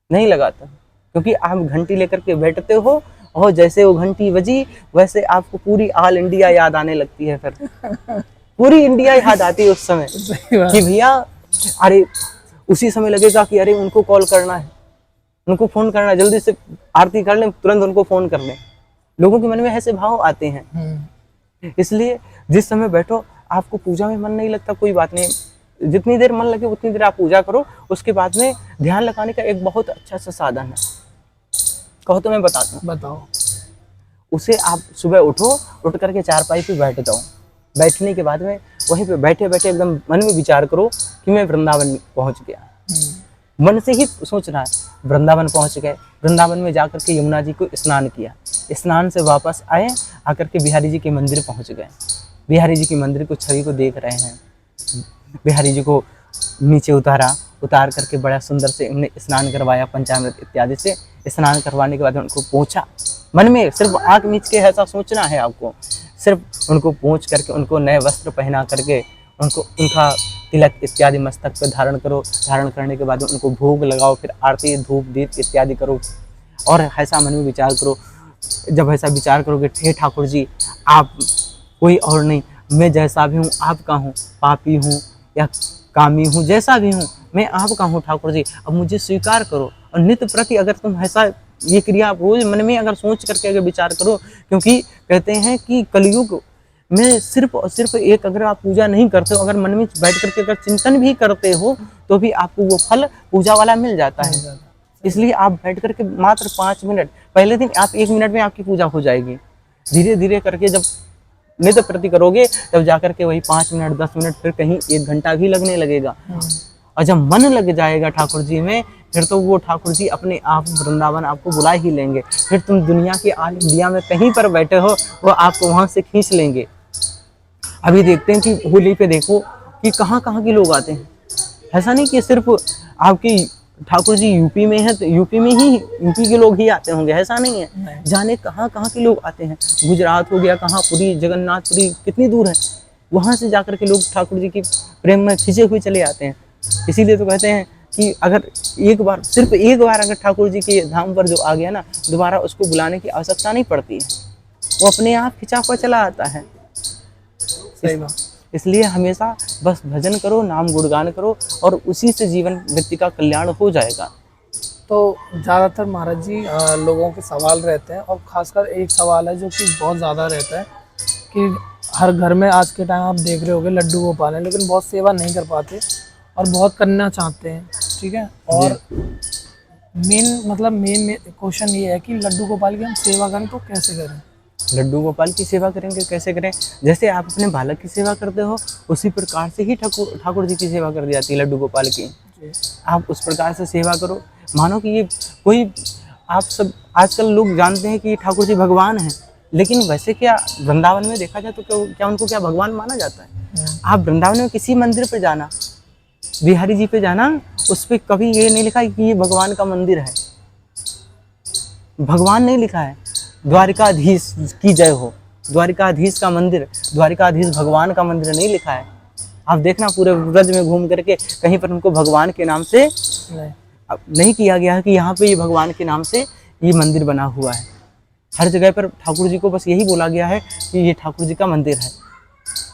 नहीं लगाते, क्योंकि आप घंटी लेकर के बैठते हो और जैसे वो घंटी बजी वैसे आपको पूरी ऑल इंडिया याद आने लगती है। फिर पूरी इंडिया याद आती है उस समय कि भैया, अरे उसी समय लगेगा कि अरे उनको कॉल करना है, उनको फोन करना है, जल्दी से आरती कर लें, तुरंत उनको फोन कर लें। लोगों के मन में ऐसे भाव आते हैं। इसलिए जिस समय बैठो, आपको पूजा में मन नहीं लगता, कोई बात नहीं, जितनी देर मन लगे उतनी देर आप पूजा करो। उसके बाद में ध्यान लगाने का एक बहुत अच्छा सा साधन है, कहो तो मैं बताता हूँ। बताओ। उसे आप सुबह उठो, उठ करके चारपाई पे बैठ जाओ। बैठने के बाद में वहीं पे बैठे बैठे एकदम मन में विचार करो कि मैं वृंदावन पहुंच गया। मन से ही सोचना है, वृंदावन पहुंच गए। वृंदावन में जाकर के यमुना जी को स्नान किया, स्नान से वापस आए, आकर के बिहारी जी के मंदिर पहुंच गए। बिहारी जी के मंदिर को, छवि को देख रहे हैं। बिहारी जी को नीचे उतार करके बड़ा सुंदर से उन्हें स्नान करवाया पंचामृत इत्यादि से। स्नान करवाने के बाद उनको पोंछा, मन में सिर्फ आँख मीच के ऐसा सोचना है आपको, सिर्फ उनको पोंछ करके, उनको नए वस्त्र पहना करके, उनको उनका तिलक इत्यादि मस्तक पे धारण करो। धारण करने के बाद उनको भोग लगाओ, फिर आरती धूप दीप इत्यादि करो और ऐसा मन में विचार करो। जब ऐसा विचार करोगे, हे ठाकुर जी आप कोई और नहीं, मैं जैसा भी हूँ आपका हूँ, पापी हूँ या कामी हूँ, जैसा भी हूँ मैं आपका हूँ ठाकुर जी, अब मुझे स्वीकार करो। और नित्य प्रति अगर तुम ऐसा ये क्रिया आप रोज मन में अगर सोच करके अगर विचार करो, क्योंकि कहते हैं कि कलयुग मैं सिर्फ और सिर्फ एक, अगर आप पूजा नहीं करते हो, अगर मन में बैठ करके अगर चिंतन भी करते हो तो भी आपको वो फल पूजा वाला मिल जाता है। इसलिए आप बैठ करके मात्र 5 मिनट, पहले दिन आप 1 मिनट में आपकी पूजा हो जाएगी। धीरे धीरे करके जब नित्य प्रति करोगे तब जाकर के वही 5 मिनट 10 मिनट फिर कहीं 1 घंटा भी लगने लगेगा। और जब मन लग जाएगा ठाकुर जी में, फिर तो वो ठाकुर जी अपने आप वृंदावन आपको बुला ही लेंगे। फिर तुम दुनिया के आल इंडिया में कहीं पर बैठे हो, वो आपको वहां से खींच लेंगे। अभी देखते हैं कि होली पे देखो कि कहाँ कहाँ के लोग आते हैं। ऐसा नहीं कि सिर्फ आपकी ठाकुर जी यूपी में है तो यूपी में ही यूपी के लोग ही आते होंगे, ऐसा नहीं है। जाने कहाँ कहाँ के लोग आते हैं। गुजरात हो गया, कहाँ पुरी, जगन्नाथपुरी कितनी दूर है, वहाँ से जाकर के लोग ठाकुर जी की प्रेम में खिंचे हुए चले आते हैं। इसीलिए तो कहते हैं कि अगर एक बार, सिर्फ एक बार अगर ठाकुर जी के धाम पर जो आ गया ना, दोबारा उसको बुलाने की आवश्यकता नहीं पड़ती है, वो अपने आप खिंचा हुआ चला आता है। सही बात। इसलिए हमेशा बस भजन करो, नाम गुणगान करो और उसी से जीवन व्यक्ति का कल्याण हो जाएगा। तो ज़्यादातर महाराज जी लोगों के सवाल रहते हैं, और ख़ासकर एक सवाल है जो कि बहुत ज़्यादा रहता है कि हर घर में आज के टाइम आप देख रहे होगे लड्डू गोपाल हैं, लेकिन बहुत सेवा नहीं कर पाते और बहुत करना चाहते हैं, ठीक है। और मेन क्वेश्चन ये है कि लड्डू गोपाल की हम सेवा करें तो कैसे करें। लड्डू गोपाल की सेवा करेंगे कैसे करें? जैसे आप अपने बालक की सेवा करते हो उसी प्रकार से ही ठाकुर जी की सेवा कर दी जाती है लड्डू गोपाल की। आप उस प्रकार से सेवा करो। मानो कि ये कोई, आप सब आजकल लोग जानते हैं कि ठाकुर जी भगवान हैं, लेकिन वैसे क्या वृंदावन में देखा जाए तो क्या उनको क्या भगवान माना जाता है? आप वृंदावन में किसी मंदिर पे जाना, बिहारी जी पे जाना, उस पर कभी ये नहीं लिखा कि ये भगवान का मंदिर है, भगवान नहीं लिखा है। द्वारिकाधीश की जय हो, द्वारिकाधीश का मंदिर, द्वारिकाधीश भगवान का मंदिर नहीं लिखा है। आप देखना पूरे ब्रज में घूम करके कहीं पर उनको भगवान के नाम से नहीं किया गया है कि यहाँ पे ये भगवान के नाम से ये मंदिर बना हुआ है। हर जगह पर ठाकुर जी को बस यही बोला गया है कि ये ठाकुर जी का मंदिर है,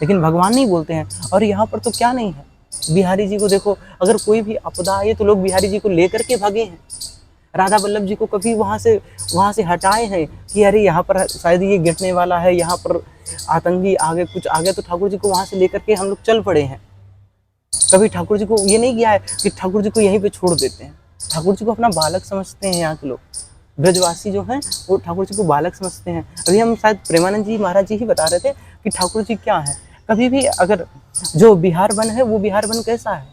लेकिन भगवान नहीं बोलते हैं। और यहाँ पर तो क्या नहीं है, बिहारी जी को देखो, अगर कोई भी आपदा आए तो लोग बिहारी जी को लेकर के भागे हैं। राधा वल्लभ जी को कभी वहाँ से हटाए हैं कि अरे यहाँ पर शायद ये गिरने वाला है, यहाँ पर आतंकी आगे कुछ आ गया, तो ठाकुर जी को वहाँ से लेकर के हम लोग चल पड़े हैं। कभी ठाकुर जी को ये नहीं किया है कि ठाकुर जी को यहीं पे छोड़ देते हैं। ठाकुर जी को अपना बालक समझते हैं। यहाँ के लोग ब्रजवासी जो हैं वो ठाकुर जी को बालक समझते हैं। अभी हम शायद प्रेमानंद जी महाराज जी ही बता रहे थे कि ठाकुर जी क्या है। कभी भी अगर जो बिहार वन है वो बिहार वन कैसा है,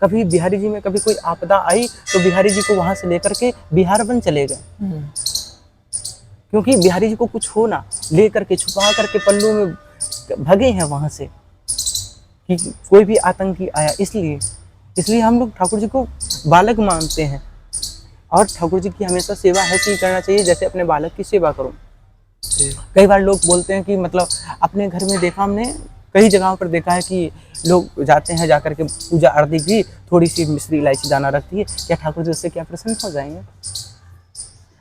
कभी बिहारी जी में कभी कोई आपदा आई तो बिहारी जी को वहां से लेकर के बिहार वन चले गए, क्योंकि बिहारी जी को कुछ हो ना, लेकर के छुपा करके पल्लू में भगे हैं वहां से कि कोई भी आतंकी आया। इसलिए हम लोग ठाकुर जी को बालक मानते हैं। और ठाकुर जी की हमेशा सेवा ऐसे ही करना चाहिए जैसे अपने बालक की सेवा करो। कई बार लोग बोलते हैं कि मतलब अपने घर में देखा, हमने कई जगहों पर देखा है कि लोग जाते हैं, जाकर के पूजा आरती की, थोड़ी सी मिश्री इलायची दाना रखती है, क्या ठाकुर जी उससे क्या प्रसन्न हो जाएंगे?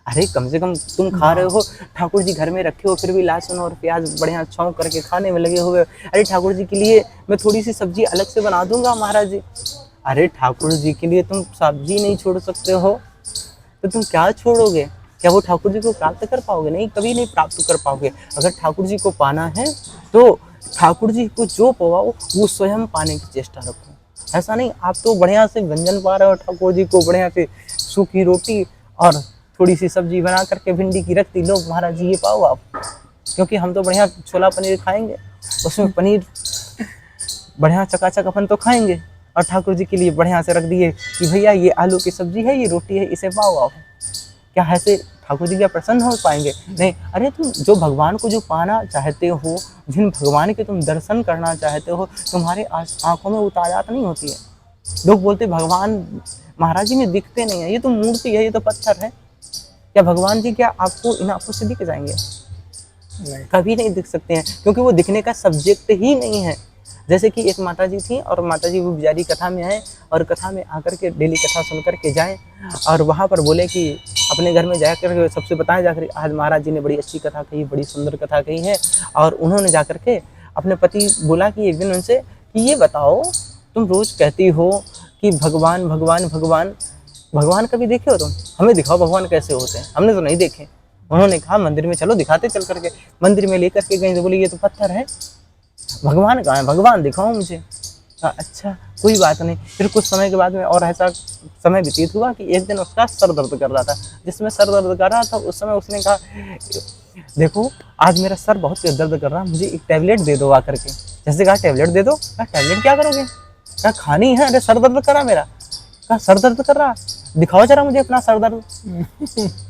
अरे कम से कम तुम खा रहे हो, ठाकुर जी घर में रखे हो, फिर भी लहसुन और प्याज बढ़िया छौंक करके खाने में लगे हुए। अरे ठाकुर जी के लिए मैं थोड़ी सी सब्जी अलग से बना दूंगा महाराज जी। अरे ठाकुर जी के लिए तुम सब्जी नहीं छोड़ सकते हो तो तुम क्या छोड़ोगे? क्या वो ठाकुर जी को प्राप्त कर पाओगे? नहीं, कभी नहीं प्राप्त कर पाओगे। अगर ठाकुर जी को पाना है तो ठाकुर जी को जो पवाओ वो स्वयं पाने की चेष्टा रखो। ऐसा नहीं आप तो बढ़िया से व्यंजन पा रहे हो, ठाकुर जी को बढ़िया से सूखी रोटी और थोड़ी सी सब्जी बना करके भिंडी की रख दी, लो महाराज जी ये पाओ आप, क्योंकि हम तो बढ़िया छोला पनीर खाएंगे, उसमें पनीर बढ़िया चकाचक अपन तो खाएंगे, और ठाकुर जी के लिए बढ़िया से रख दिए कि भैया ये आलू की सब्जी है, ये रोटी है, इसे पाओ आप। क्या ऐसे ठाकुर जी क्या प्रसन्न हो पाएंगे? नहीं। अरे तुम जो भगवान को जो पाना चाहते हो, जिन भगवान के तुम दर्शन करना चाहते हो, तुम्हारे आंखों में उतारात नहीं होती है। लोग बोलते भगवान महाराज जी में दिखते नहीं है, ये तो मूर्ति है, ये तो पत्थर है। क्या भगवान जी क्या आपको इन आंखों से दिख जाएंगे? नहीं, कभी नहीं दिख सकते हैं, क्योंकि वो दिखने का सब्जेक्ट ही नहीं है। जैसे कि एक माता जी थी, और माता जी वो बेचारी कथा में आए, और कथा में आकर के डेली कथा सुन करके जाएँ, और वहाँ पर बोले कि अपने घर में जाकर सबसे बताएं, जाकर आज महाराज जी ने बड़ी अच्छी कथा कही, बड़ी सुंदर कथा कही है। और उन्होंने जाकर के अपने पति बोला कि एक दिन उनसे कि ये बताओ, तुम रोज़ कहती हो कि भगवान भगवान भगवान, भगवान कभी देखे हो तुम? हमें दिखाओ भगवान कैसे होते हैं, हमने तो नहीं देखे। उन्होंने कहा मंदिर में चलो, दिखाते चल करके। मंदिर में लेकर के गए तो बोले ये तो पत्थर है, भगवान कहाँ है, भगवान दिखाओ मुझे। कहा अच्छा कोई बात नहीं। फिर कुछ समय के बाद में और ऐसा समय व्यतीत हुआ कि एक दिन उसका सर दर्द कर रहा था। जिसमें सर दर्द कर रहा था उस समय उसने कहा देखो आज मेरा सर बहुत तेज दर्द कर रहा है, मुझे एक टैबलेट दे दो आकर के। जैसे कहा टैबलेट दे दो। कहा टैबलेट क्या करोगे? कहा खानी है। अरे सर दर्द कर रहा मेरा। कहा सर दर्द कर रहा, दिखाओ जरा मुझे अपना सर दर्द।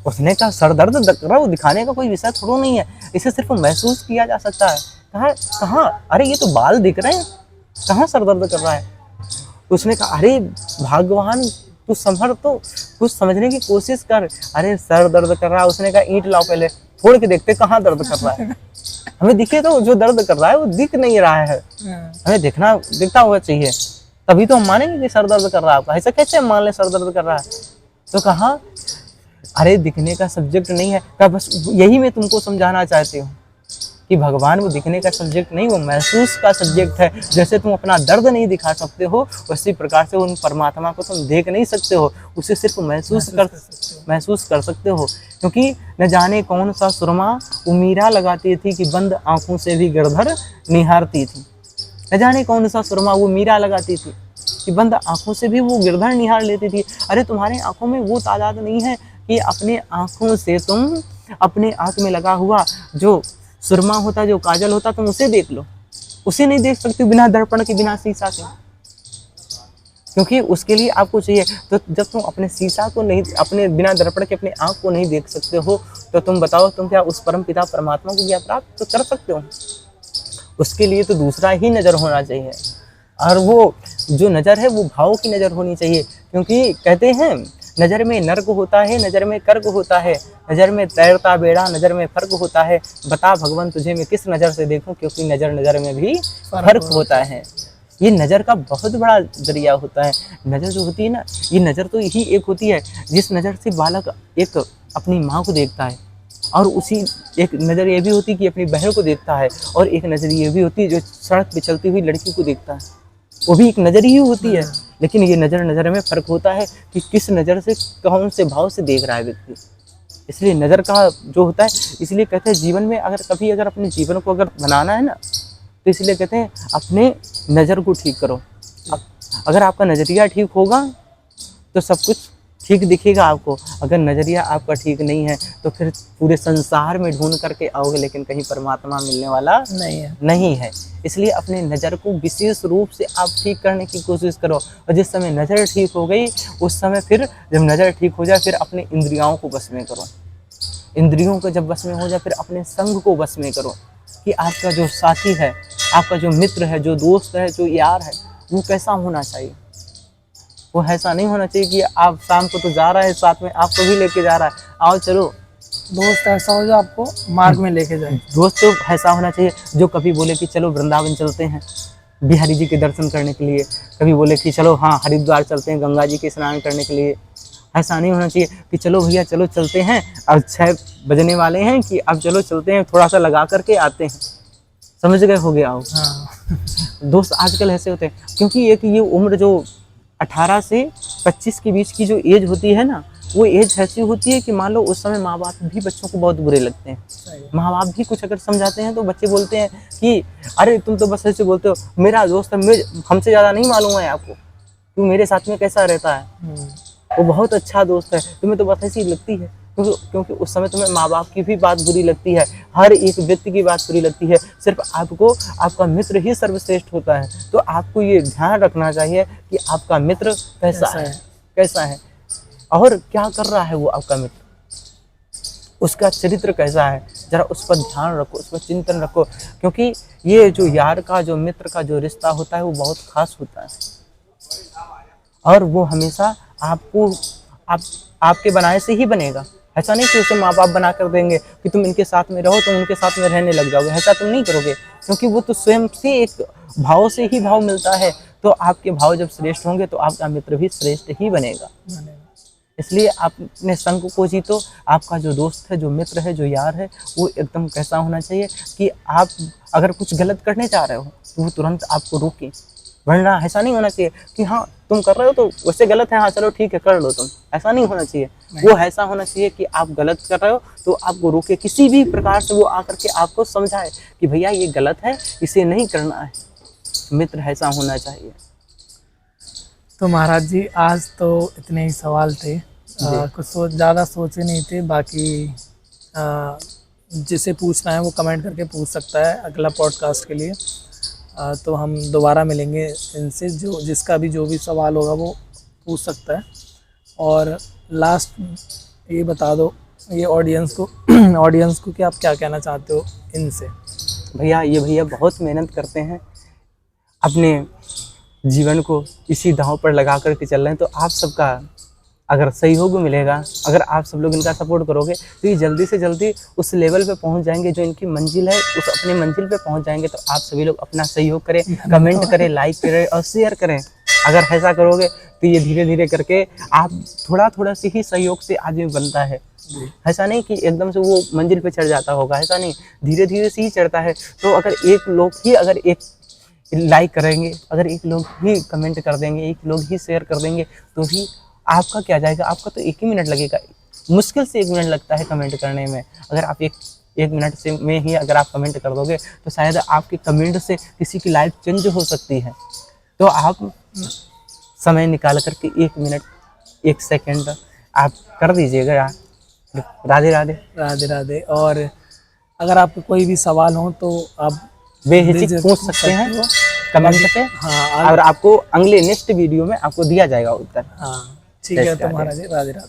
उसने कहा सर दर्द कर रहा, वो दिखाने का कोई विषय थोड़ा नहीं है, इसे सिर्फ महसूस किया जा सकता है। कहा कहाँ? अरे ये तो बाल दिख रहे हैं, कहाँ सर दर्द कर रहा है? उसने कहा अरे भगवान तू संभल, तो कुछ समझने की कोशिश कर। अरे सर दर्द कर रहा है। उसने कहा ईंट लाओ पहले, फोड़ के देखते कहाँ दर्द कर रहा है। हमें दिखे तो जो दर्द कर रहा है वो दिख नहीं रहा है, हमें दिखता हुआ चाहिए, तभी तो हम मानेंगे कि सर दर्द कर रहा है आपका। ऐसा कैसे हम मान लें सर दर्द कर रहा है? तो कहा अरे दिखने का सब्जेक्ट नहीं है। कहा बस यही मैं तुमको समझाना चाहती हूँ कि भगवान वो दिखने का सब्जेक्ट नहीं, वो महसूस का सब्जेक्ट है। जैसे तुम अपना दर्द नहीं दिखा सकते हो उसी प्रकार से उन परमात्मा को तुम देख नहीं सकते हो, उसे सिर्फ महसूस कर सकते हो। क्योंकि न जाने कौन सा सुरमा वो मीरा लगाती थी कि बंद आंखों से भी गिरधर निहारती थी। न जाने कौन सा सुरमा वो मीरा लगाती थी कि बंद आंखों से भी वो गिरधर निहार लेती थी। अरे तुम्हारे आंखों में वो तादाद नहीं है कि अपने आंखों से तुम अपने आंख में लगा हुआ जो सुरमा होता, जो काजल होता, तुम उसे देख लो। उसे नहीं देख सकते बिना दर्पण के, बिना शीशा के, क्योंकि उसके लिए आपको चाहिए। तो जब तुम अपने शीशा को नहीं, अपने बिना दर्पण के अपने आंख को नहीं देख सकते हो तो तुम बताओ तुम क्या उस परम पिता परमात्मा को क्या प्राप्त कर सकते हो? उसके लिए तो दूसरा ही नज़र होना चाहिए, और वो जो नज़र है वो भाव की नज़र होनी चाहिए। क्योंकि कहते हैं नज़र में नर्क होता है, नज़र में कर्क होता है, नज़र में तैरता बेड़ा, नज़र में फर्क होता है। बता भगवान तुझे मैं किस नज़र से देखूं, क्योंकि नज़र नज़र में भी फर्क होता है। ये नज़र का बहुत बड़ा जरिया होता है। नज़र जो होती है ना, ये नज़र तो यही एक होती है जिस नज़र से बालक एक अपनी माँ को देखता है, और उसी एक नज़र ये भी होती है कि अपनी बहन को देखता है, और एक नज़र ये भी होती है जो सड़क पे चलती हुई लड़की को देखता है, वो भी एक नज़र ही होती है। लेकिन ये नज़र नज़र में फ़र्क होता है कि किस नज़र से, कौन से भाव से देख रहा है व्यक्ति। इसलिए नज़र का जो होता है, इसलिए कहते हैं जीवन में अगर अपने जीवन को अगर बनाना है ना, तो इसलिए कहते हैं अपने नज़र को ठीक करो। अगर आपका नज़रिया ठीक होगा तो सब कुछ ठीक दिखेगा आपको। अगर नज़रिया आपका ठीक नहीं है तो फिर पूरे संसार में ढूंढ करके आओगे, लेकिन कहीं परमात्मा मिलने वाला नहीं है। इसलिए अपने नज़र को विशेष रूप से आप ठीक करने की कोशिश करो, और जिस समय नज़र ठीक हो गई उस समय फिर जब नज़र ठीक हो जाए फिर अपने इंद्रियों को बस में करो। इंद्रियों को जब बस में हो जाए फिर अपने संग को बस में करो, कि आपका जो साथी है, आपका जो मित्र है, जो दोस्त है, जो यार है, वो कैसा होना चाहिए। वो ऐसा नहीं होना चाहिए कि आप शाम को तो जा रहा है साथ में, आपको भी लेके जा रहा है, आओ चलो। दोस्त ऐसा हो जो आपको मार्ग में लेके जाए। दोस्त तो ऐसा होना चाहिए जो कभी बोले कि चलो वृंदावन चलते हैं बिहारी जी के दर्शन करने के लिए, कभी बोले कि चलो हाँ हरिद्वार चलते हैं गंगा जी के स्नान करने के लिए। ऐसा नहीं होना चाहिए कि चलो भैया चलो चलते हैं, अब 6 बजने वाले हैं कि अब चलो चलते हैं, थोड़ा सा लगा करके आते हैं। समझ गए हो गया? हाँ। दोस्त आजकल ऐसे होते हैं, क्योंकि एक ये उम्र जो 18 से 25 के बीच की जो एज होती है ना, वो एज ऐसी होती है कि मान लो उस समय माँ बाप भी बच्चों को बहुत बुरे लगते हैं। माँ बाप भी कुछ अगर समझाते हैं तो बच्चे बोलते हैं कि अरे तुम तो बस ऐसे बोलते हो, मेरा दोस्त है, हमसे ज़्यादा नहीं मालूम है आपको, तू मेरे साथ में कैसा रहता है, वो बहुत अच्छा दोस्त है, तुम्हें तो बस ऐसी लगती है। क्योंकि उस समय तुम्हें माँ बाप की भी बात बुरी लगती है, हर एक व्यक्ति की बात बुरी लगती है, सिर्फ आपको आपका मित्र ही सर्वश्रेष्ठ होता है। तो आपको ये ध्यान रखना चाहिए कि आपका मित्र कैसा है और क्या कर रहा है वो आपका मित्र, उसका चरित्र कैसा है, जरा उस पर ध्यान रखो, उस पर चिंतन रखो। क्योंकि ये जो यार का, जो मित्र का जो रिश्ता होता है वो बहुत खास होता है, और वो हमेशा आपको आपके बनाए से ही बनेगा। ऐसा नहीं कि उसे माँ बाप बना कर देंगे कि तुम इनके साथ में रहो, तुम उनके साथ में रहने लग जाओगे, ऐसा तुम नहीं करोगे। क्योंकि वो तो स्वयं से एक भाव से ही भाव मिलता है, तो आपके भाव जब श्रेष्ठ होंगे तो आपका मित्र भी श्रेष्ठ ही बनेगा। इसलिए आप अपने संग को जीतो। आपका जो दोस्त है, जो मित्र है, जो यार है, वो एकदम कैसा होना चाहिए कि आप अगर कुछ गलत करने जा रहे हो तो वो तुरंत आपको रोके, वरना ऐसा नहीं होना चाहिए कि हाँ तुम कर रहे हो तो वैसे गलत है, हाँ चलो ठीक है कर लो तुम, ऐसा नहीं होना चाहिए। वो ऐसा होना चाहिए कि आप गलत कर रहे हो तो आपको रोके, किसी भी प्रकार से वो आकर के आपको समझाए कि भैया ये गलत है, इसे नहीं करना है। मित्र ऐसा होना चाहिए। तो महाराज जी आज तो इतने ही सवाल थे, कुछ ज़्यादा सोचे नहीं थे। बाकी जिसे पूछना है वो कमेंट करके पूछ सकता है अगला पॉडकास्ट के लिए। तो हम दोबारा मिलेंगे इनसे, जो जिसका भी जो भी सवाल होगा वो पूछ सकता है। और लास्ट ये बता दो ये ऑडियंस को ऑडियंस को कि आप क्या कहना चाहते हो इनसे। भैया बहुत मेहनत करते हैं, अपने जीवन को इसी दांव पर लगा करके चल रहे हैं। तो आप सबका अगर सहयोग मिलेगा, अगर आप सब लोग इनका सपोर्ट करोगे तो ये जल्दी से जल्दी उस लेवल पे पहुंच जाएंगे जो इनकी मंजिल है, उस अपने मंजिल पे पहुंच जाएंगे। तो आप सभी लोग अपना सहयोग करें, कमेंट करें, लाइक करें और शेयर करें। अगर ऐसा करोगे तो ये धीरे धीरे करके आप थोड़ा से ही सहयोग से आदमी बनता है। ऐसा नहीं कि एकदम से वो मंजिल पे चढ़ जाता होगा, ऐसा नहीं, धीरे धीरे से ही चढ़ता है। तो अगर एक लोग ही अगर एक लाइक करेंगे, अगर एक लोग ही कमेंट कर देंगे, एक लोग ही शेयर कर देंगे तो ही आपका क्या जाएगा, आपका तो 1 ही मिनट लगेगा, मुश्किल से 1 मिनट लगता है कमेंट करने में। अगर आप एक मिनट से में ही अगर आप कमेंट कर दोगे तो शायद आपके कमेंट से किसी की लाइफ चेंज हो सकती है। तो आप समय निकाल करके 1 मिनट 1 सेकंड आप कर दीजिएगा यार। राधे राधे। राधे राधे। और अगर आपको कोई भी सवाल हो तो आप बेहिचक पूछ सकते हैं कमेंट पे। हाँ, और आपको अगले नेक्स्ट वीडियो में आपको दिया जाएगा उत्तर। हाँ ठीक है। तो महाराज राधे राधे।